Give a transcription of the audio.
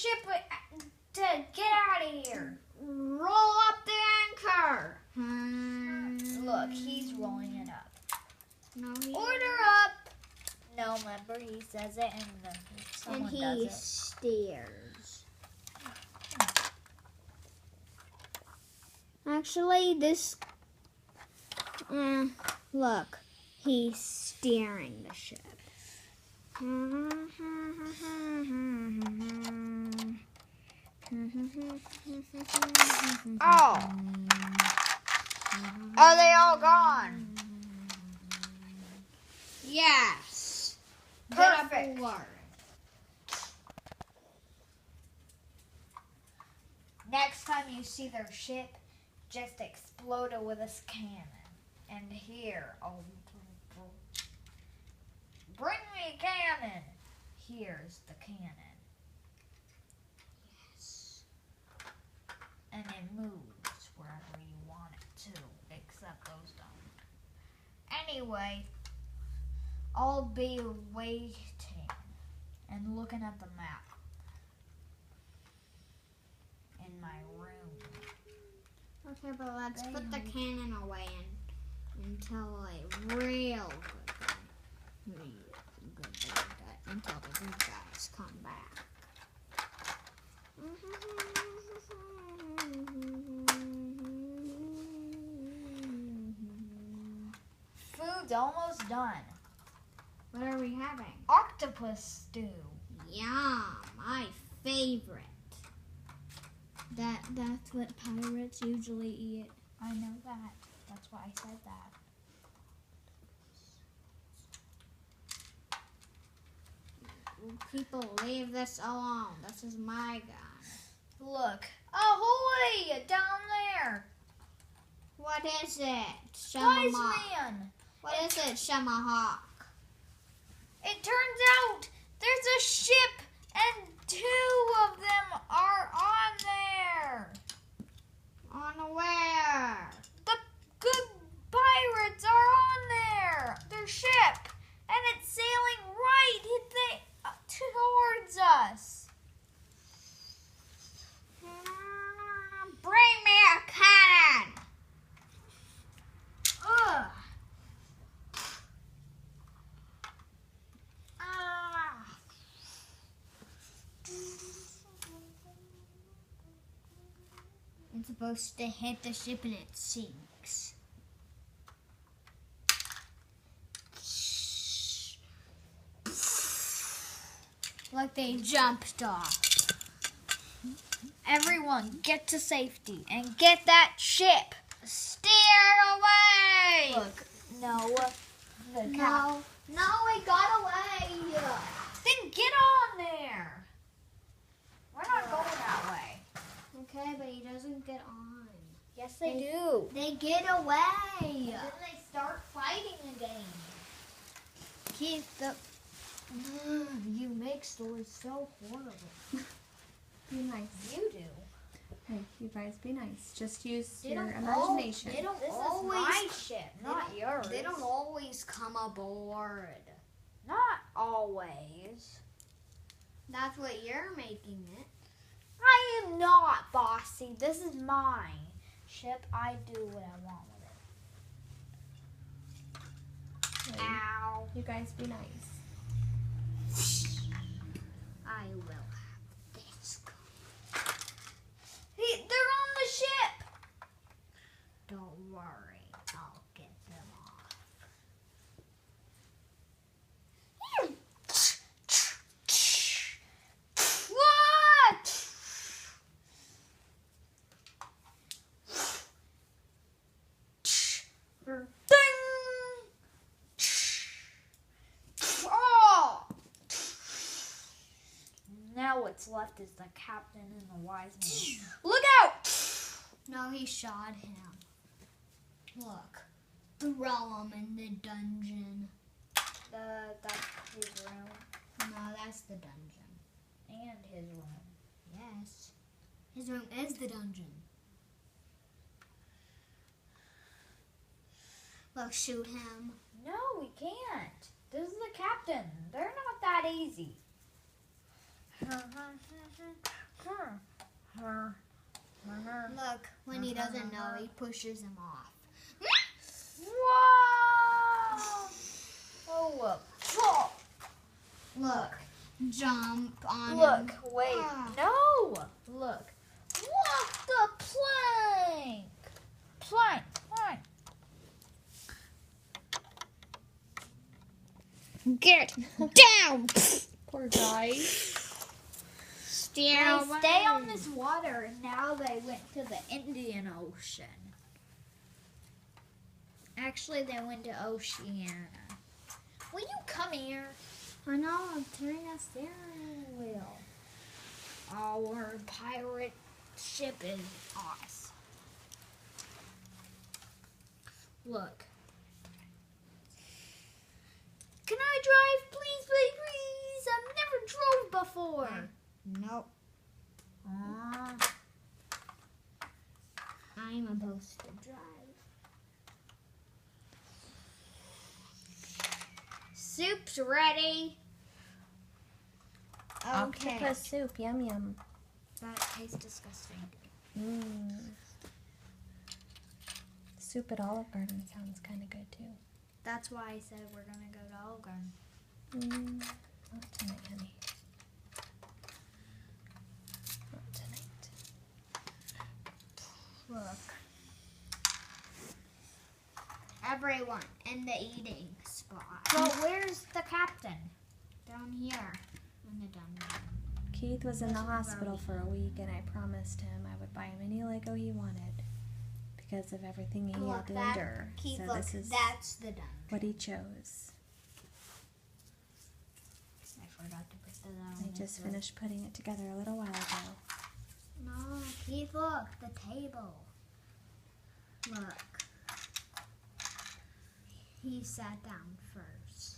ship to get out of here. Roll up the anchor. Look, he's rolling it up. No, he Order up. No, remember, he says it and someone and he does it. steers. Actually, this. Look, he's steering the ship. Oh. Are they all gone? Yes. Perfect. Good work. Next time you see their ship, just explode it with a cannon. And here, bring me a cannon. Here's the cannon. Yes. And it moves wherever you want it to, except those don't. Anyway, I'll be waiting and looking at the map in my room. Okay, but let's put the cannon away until real good until the good guys come back. Food's almost done. What are we having? Octopus stew. Yum, my favorite. That's what pirates usually eat. I know that. That's why I said that. People, leave this alone. This is my gun. Look. Ahoy! Down there. What is it? Wise Shemahawk. man. What is it, Shemahawk? It turns out there's a ship and 2 of them are on there. On where? The good pirates are on there. Their ship. And it's sailing right towards us. Bring me a cannon. Ugh. It's supposed to hit the ship and it sinks. Like they jumped off. Everyone, get to safety and get that ship. Steer away! Look, no. No, it got away. Then get on there. We're not going that way. Okay, but he doesn't get on. Yes, they do. They get away. Then they start fighting again. Keep the. You make stories so horrible. Be nice. You do. Hey, you guys, be nice. Just use They your don't imagination. They don't This always. is my ship, not yours. They don't always come aboard. Not always. That's what you're making it. I am not, bossy. This is my ship. I do what I want with it. Hey, Ow. you guys, be nice. I will have this. Hey, they're on the ship. Don't worry, I'll get them off. What? Ding! Oh! Now what's left is the captain and the wise man. Look out! No, he shot him. Look, throw him in the dungeon. That's his room No, that's the dungeon. and his room. Yes, his room is the dungeon. Look, shoot him. No, we can't. This is the captain. They're not that easy. Look, when he doesn't know, he pushes him off. Whoa! Oh, look. Look, jump on him. Look, wait. Ah. No! Look. Look, the plank! Plank. Get down! Poor guy. They stay on this water, and now they went to the Indian Ocean. Actually, they went to Oceania. Will you come here? I know, I'm turning a steering wheel. Our pirate ship is awesome. Look. Can I drive, please, please, please? I've never drove before. Nope. I'm supposed to drive. Soup's ready. Okay. Octopus soup, yum yum. That tastes disgusting. Mmm. Soup at Olive Garden sounds kind of good too. That's why I said we're gonna go to Olive Garden. Not tonight, honey. Not tonight. Look. Everyone in the eating spot. Well, where's the captain? Down here in the dungeon. Keith was in the That's hospital very for a week, and I promised him I would buy him any Lego he wanted because of everything he had to endure. Keith, So look, this is that's the dungeon. what he chose. I forgot to put that on. I just finished putting it together a little while ago. No, Keith, look, the table. Look. He sat down first.